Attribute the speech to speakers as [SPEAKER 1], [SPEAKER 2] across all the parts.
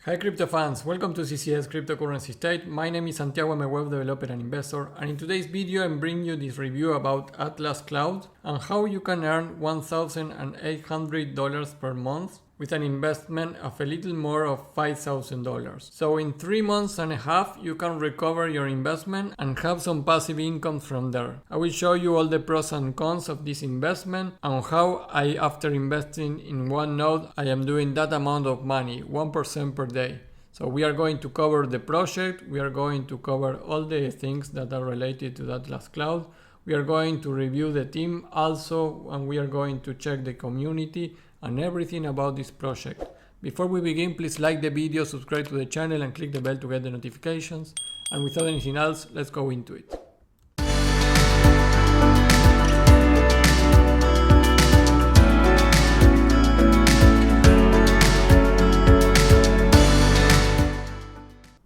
[SPEAKER 1] Hi crypto fans, welcome to CCS Cryptocurrency State. My name is Santiago, I'm a web developer and investor, and in today's video I'm bringing you this review about Atlas Cloud and how you can earn $1,800 per month with an investment of a little more of $5,000. So in 3 months and a half you can recover your investment and have some passive income from there. I will show you all the pros and cons of this investment and how after investing in one node I am doing that amount of money, 1% per day. So we are going to cover the project, we are going to cover all the things that are related to Atlas Cloud. We are going to review the team also, and we are going to check the community and everything about this project. Before we begin, please like the video, subscribe to the channel and click the bell to get the notifications. And without anything else, let's go into it.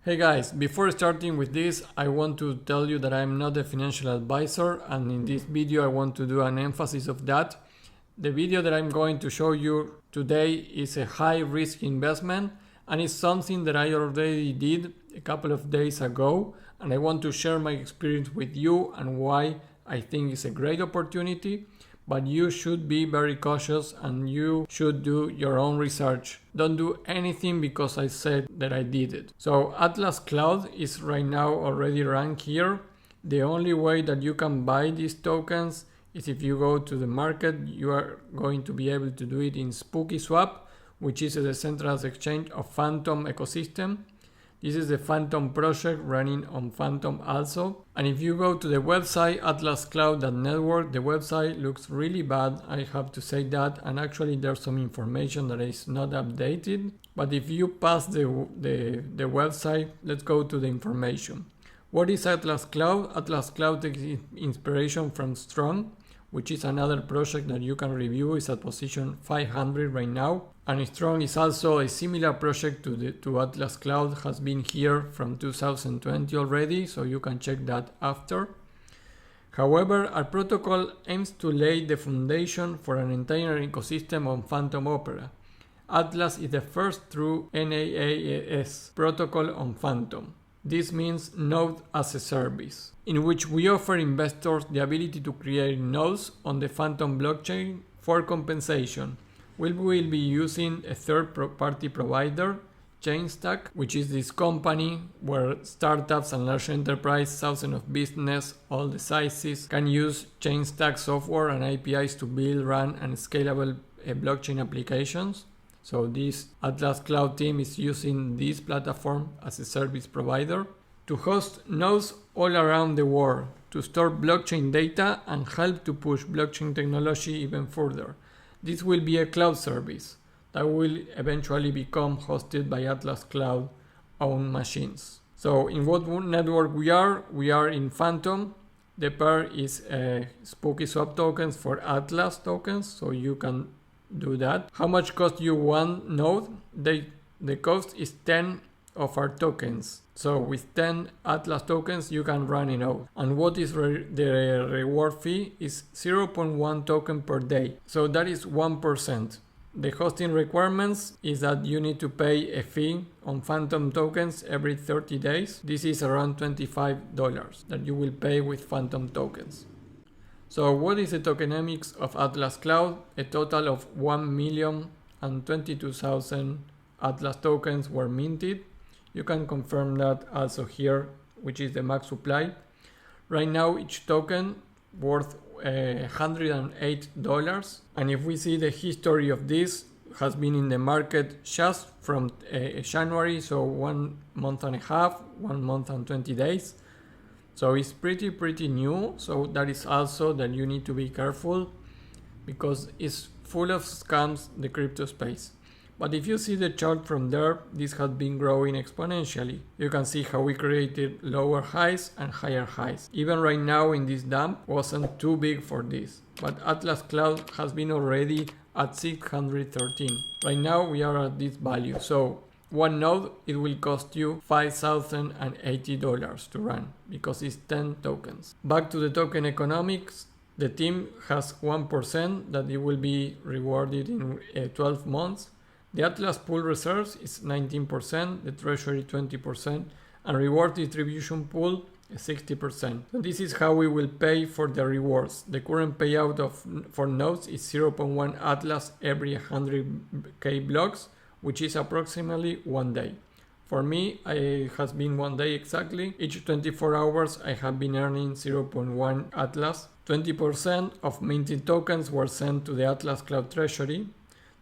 [SPEAKER 1] Hey guys, before starting with this, I want to tell you that I'm not a financial advisor, and in this video I want to do an emphasis of that. The video that I'm going to show you today is a high risk investment, and it's something that I already did a couple of days ago, and I want to share my experience with you and why I think it's a great opportunity. But you should be very cautious and you should do your own research. Don't do anything because I said that I did it. So Atlas Cloud is right now already ranked here. The only way that you can buy these tokens is if you go to the market. You are going to be able to do it in SpookySwap, which is a decentralized exchange of Phantom ecosystem. This is the Phantom project running on Phantom also. And if you go to the website atlascloud.network, the website looks really bad, I have to say that, and actually there's some information that is not updated. But if you pass the website, let's go to the information. What is Atlas Cloud? Atlas Cloud takes inspiration from Strong, which is another project that you can review. It's at position 500 right now. And Strong is also a similar project to Atlas Cloud, has been here from 2020 already, so you can check that after. However, our protocol aims to lay the foundation for an entire ecosystem on Phantom Opera. Atlas is the first true NAAS protocol on Phantom. This means Node as a Service, in which we offer investors the ability to create nodes on the Phantom blockchain for compensation. We will be using a third-party provider, Chainstack, which is this company where startups and large enterprise, thousands of business, all the sizes, can use Chainstack software and APIs to build, run, and scalable blockchain applications. So this Atlas Cloud team is using this platform as a service provider to host nodes all around the world, to store blockchain data and help to push blockchain technology even further. This will be a cloud service that will eventually become hosted by Atlas Cloud own machines. So in what network we are in Phantom. The pair is SpookySwap tokens for Atlas tokens, so you can do that. How much cost you one node? The cost is 10 of our tokens. So with 10 Atlas tokens you can run a node. And what is the reward fee is 0.1 token per day. So that is 1%. The hosting requirements is that you need to pay a fee on Phantom tokens every 30 days. This is around $25 that you will pay with Phantom tokens. So what is the tokenomics of Atlas Cloud? A total of 1,022,000 Atlas tokens were minted. You can confirm that also here, which is the max supply. Right now each token worth $108. And if we see the history of this, has been in the market just from January, so 1 month and a half, 1 month and 20 days. So it's pretty new. So that is also that you need to be careful because it's full of scams, the crypto space. But if you see the chart from there, this has been growing exponentially. You can see how we created lower highs and higher highs. Even right now in this dump wasn't too big for this. But Atlas Cloud has been already at 613. Right now we are at this value. So one node, it will cost you $5,080 to run because it's 10 tokens. Back to the token economics. The team has 1% that it will be rewarded in 12 months. The Atlas pool reserves is 19%, the treasury 20%, and reward distribution pool is 60%. So this is how we will pay for the rewards. The current payout for nodes is 0.1 Atlas every 100k blocks, which is approximately 1 day. For me, it has been 1 day exactly. Each 24 hours I have been earning 0.1 Atlas. 20% of minted tokens were sent to the Atlas Cloud Treasury.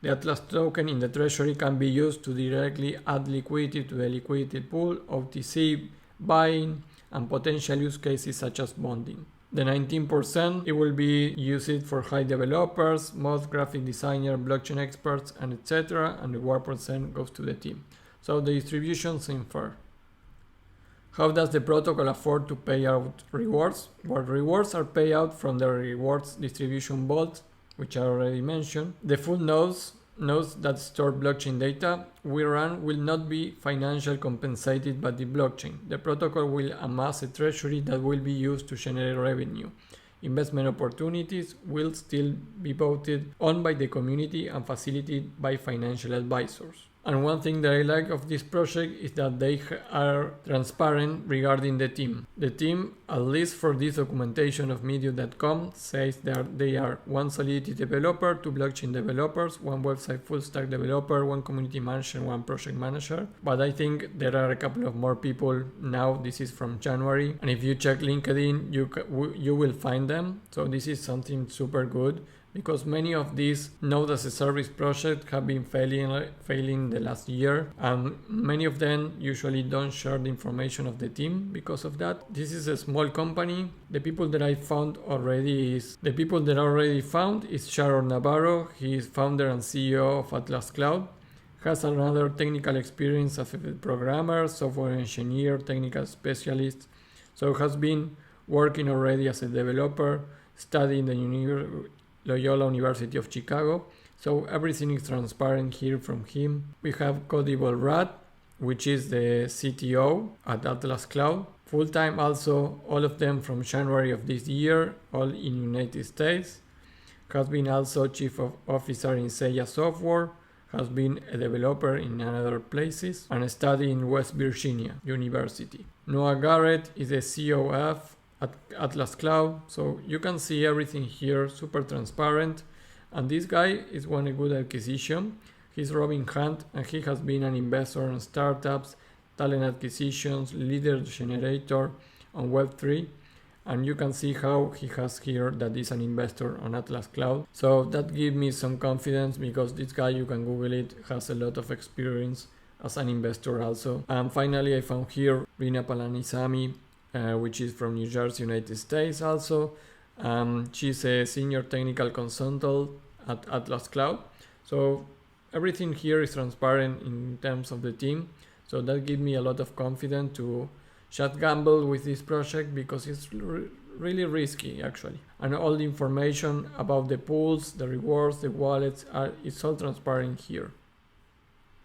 [SPEAKER 1] The Atlas token in the treasury can be used to directly add liquidity to the liquidity pool, OTC, buying, and potential use cases such as bonding. The 19% it will be used for high developers, mods, graphic designer, blockchain experts, and etc. And the 1% goes to the team. So the distribution seems fair. How does the protocol afford to pay out rewards? Well, rewards are paid out from the rewards distribution vault, which I already mentioned. The full nodes that store blockchain data we run will not be financially compensated by the blockchain. The protocol will amass a treasury that will be used to generate revenue. Investment opportunities will still be voted on by the community and facilitated by financial advisors. And one thing that I like of this project is that they are transparent regarding the team. The team, at least for this documentation of Medium.com, says that they are one Solidity developer, 2 blockchain developers, 1 website full stack developer, 1 community manager, 1 project manager. But I think there are a couple of more people now. This is from January. And if you check LinkedIn, you will find them. So this is something super good, because many of these node as a service projects have been failing the last year, and many of them usually don't share the information of the team because of that. This is a small company. The people that I found already is Sharon Navarro. He is founder and CEO of Atlas Cloud. Has another technical experience as a programmer, software engineer, technical specialist. So has been working already as a developer, studying the Loyola University of Chicago. So everything is transparent here from him. We have Cody Bolrat, which is the CTO at Atlas Cloud. Full-time also, all of them from January of this year, all in United States. Has been also chief officer in Seiya Software. Has been a developer in other places and studied in West Virginia University. Noah Garrett is a COF at Atlas Cloud. So you can see everything here, super transparent. And this guy is one a good acquisition. He's Robin Hunt, and he has been an investor in startups, talent acquisitions, leader generator on Web3. And you can see how he has here that is an investor on Atlas Cloud. So that gives me some confidence, because this guy, you can Google it, has a lot of experience as an investor also. And finally, I found here Rina Palanisamy, which is from New Jersey, United States also. She's a senior technical consultant at Atlas Cloud. So everything here is transparent in terms of the team. So that gives me a lot of confidence to just gamble with this project, because it's really risky actually. And all the information about the pools, the rewards, the wallets, it's all transparent here.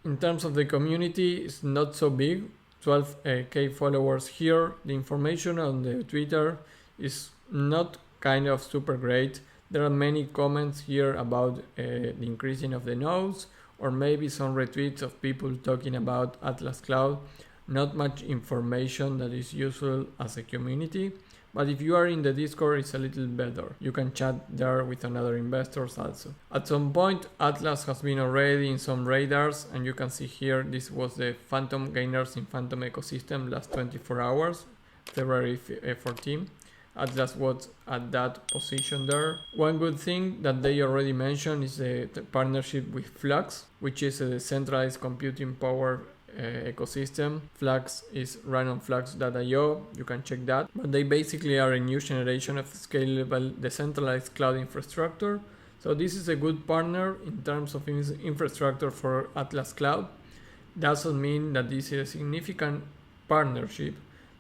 [SPEAKER 1] In terms of the community, it's not so big. 12k followers here. The information on the Twitter is not kind of super great. There are many comments here about the increasing of the nodes, or maybe some retweets of people talking about Atlas Cloud. Not much information that is useful as a community. But if you are in the Discord, it's a little better. You can chat there with another investors also. At some point, Atlas has been already in some radars, and you can see here, this was the Phantom gainers in Phantom ecosystem last 24 hours, February 14. Atlas was at that position there. One good thing that they already mentioned is the partnership with Flux, which is a decentralized computing power ecosystem. Flux is run on flux.io. You can check that. But they basically are a new generation of scalable decentralized cloud infrastructure. So this is a good partner in terms of infrastructure for Atlas Cloud. Doesn't mean that this is a significant partnership,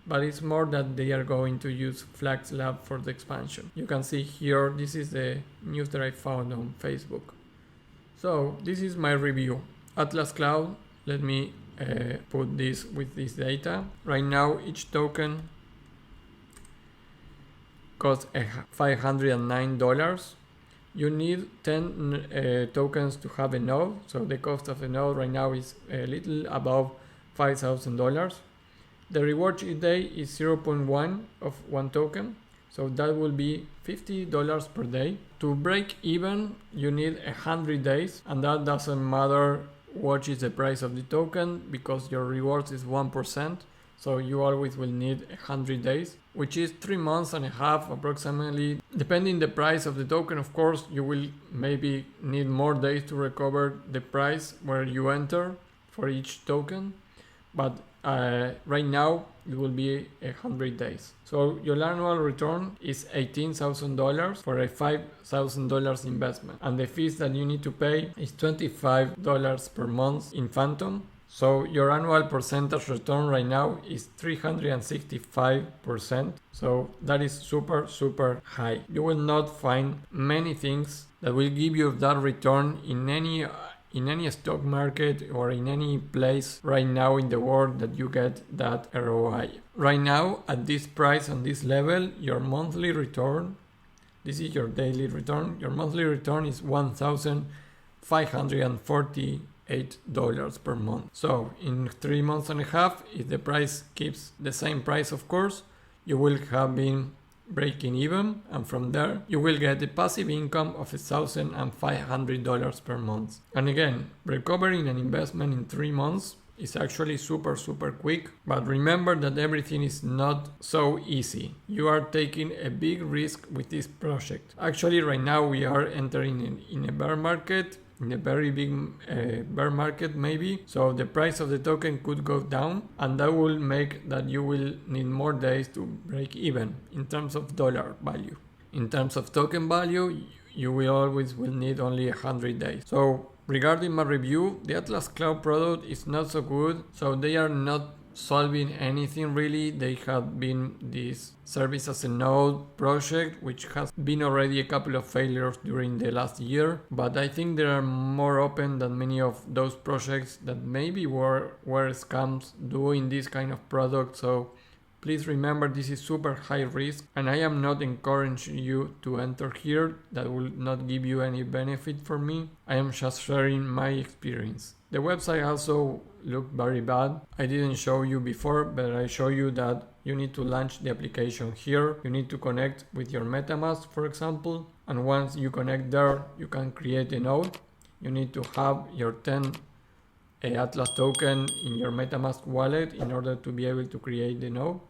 [SPEAKER 1] but it's more that they are going to use Flux Lab for the expansion. You can see here, this is the news that I found on Facebook. So this is my review. Atlas Cloud, let me put this with this data. Right now, each token costs $509. You need 10 tokens to have a node. So the cost of a node right now is a little above $5,000. The reward each day is 0.1 of one token. So that will be $50 per day. To break even, you need 100 days, and that doesn't matter what is the price of the token because your reward is 1%. So you always will need 100 days, which is 3 months and a half approximately. Depending the price of the token, of course, you will maybe need more days to recover the price where you enter for each token. But right now it will be 100 days. So your annual return is $18,000 for a $5,000 investment. And the fees that you need to pay is $25 per month in Phantom. So your annual percentage return right now is 365%. So that is super high. You will not find many things that will give you that return in any stock market or in any place right now in the world that you get that ROI. Right now at this price and this level, your monthly return, this is your daily return, your monthly return is $1,548 per month. So in 3 months and a half, if the price keeps the same price, of course, you will have been breaking even, and from there you will get a passive income of $1,500 per month. And again, recovering an investment in 3 months is actually super quick, but remember that everything is not so easy. You are taking a big risk with this project. Actually right now we are entering in a bear market, in a very big bear market maybe, so the price of the token could go down, and that will make that you will need more days to break even in terms of dollar value. In terms of token value, you will always need only 100 days. So regarding my review, the Atlas Cloud product is not so good, so they are not solving anything really. They have been this service as a node project, which has been already a couple of failures during the last year, but I think they are more open than many of those projects that maybe were scams doing this kind of product. So please remember, this is super high risk, and I am not encouraging you to enter here. That will not give you any benefit for me. I am just sharing my experience. The website also looked very bad. I didn't show you before, but I show you that you need to launch the application here. You need to connect with your MetaMask, for example, and once you connect there, you can create a node. You need to have your 10 Atlas token in your MetaMask wallet in order to be able to create the node.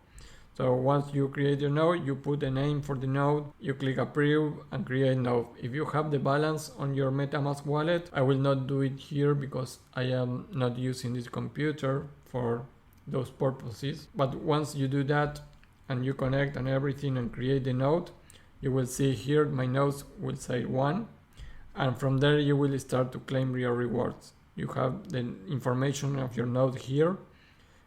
[SPEAKER 1] So once you create your node, you put a name for the node, you click approve and create node. If you have the balance on your MetaMask wallet, I will not do it here because I am not using this computer for those purposes. But once you do that and you connect and everything and create the node, you will see here my nodes will say 1, and from there you will start to claim your rewards. You have the information of your node here.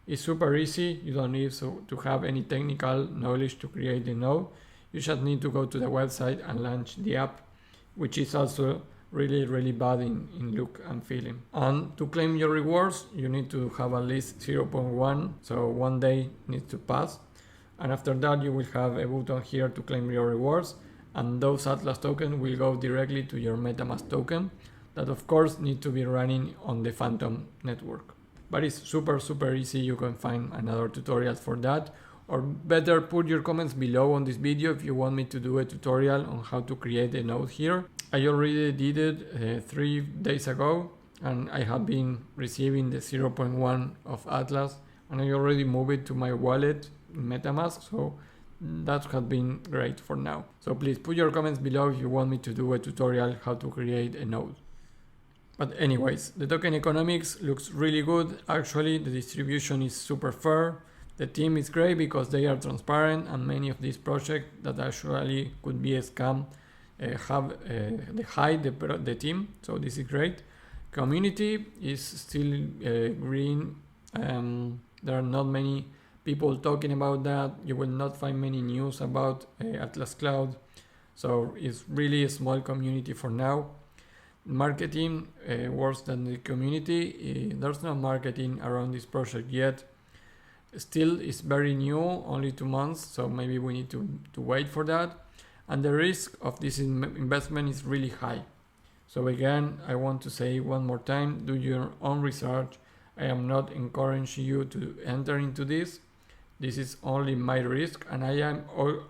[SPEAKER 1] It's super easy. You don't need to have any technical knowledge to create the node. You just need to go to the website and launch the app, which is also really bad in look and feeling. And to claim your rewards, you need to have at least 0.1, so 1 day needs to pass. And after that, you will have a button here to claim your rewards, and those Atlas tokens will go directly to your MetaMask token that of course need to be running on the Phantom network. But it's super easy. You can find another tutorial for that, or better, put your comments below on this video if you want me to do a tutorial on how to create a node here. I already did it 3 days ago, and I have been receiving the 0.1 of Atlas, and I already moved it to my wallet in MetaMask, so that has been great for now. So please put your comments below if you want me to do a tutorial how to create a node. But anyways, the token economics looks really good. Actually, the distribution is super fair. The team is great because they are transparent, and many of these projects that actually could be a scam hide the team. So this is great. Community is still green. There are not many people talking about that. You will not find many news about Atlas Cloud. So it's really a small community for now. Marketing worse than the community. There's no marketing around this project yet. Still, it's very new, only 2 months, so maybe we need to wait for that. and the risk of this investment is really high. So again, I want to say one more time, do your own research. I am not encouraging you to enter into this. This is only my risk, and I am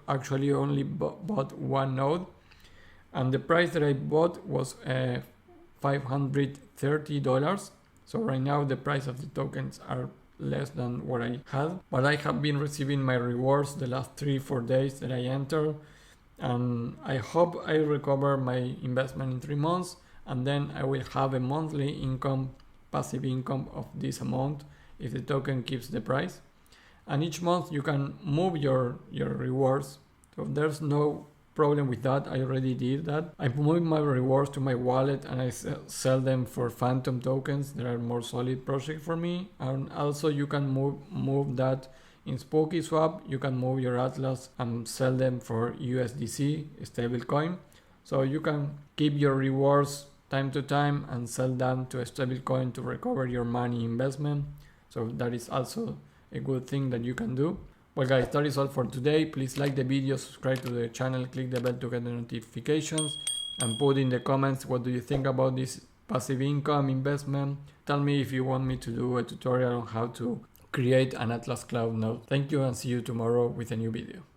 [SPEAKER 1] actually only bought one node, and the price that I bought was $530. So right now the price of the tokens are less than what I had, but I have been receiving my rewards the last 3-4 days that I entered, and I hope I recover my investment in 3 months, and then I will have a monthly income, passive income of this amount if the token keeps the price. And each month you can move your rewards, so there's no problem with that. I already did that. I moved my rewards to my wallet and I sell them for phantom tokens that are more solid project for me. And also you can move that in SpookySwap. You can move your Atlas and sell them for USDC stablecoin. So you can keep your rewards time to time and sell them to a stablecoin to recover your money investment. So that is also a good thing that you can do. Well guys, that is all for today. Please like the video, subscribe to the channel, click the bell to get the notifications, and put in the comments what do you think about this passive income investment. Tell me if you want me to do a tutorial on how to create an Atlas Cloud node. Thank you and see you tomorrow with a new video.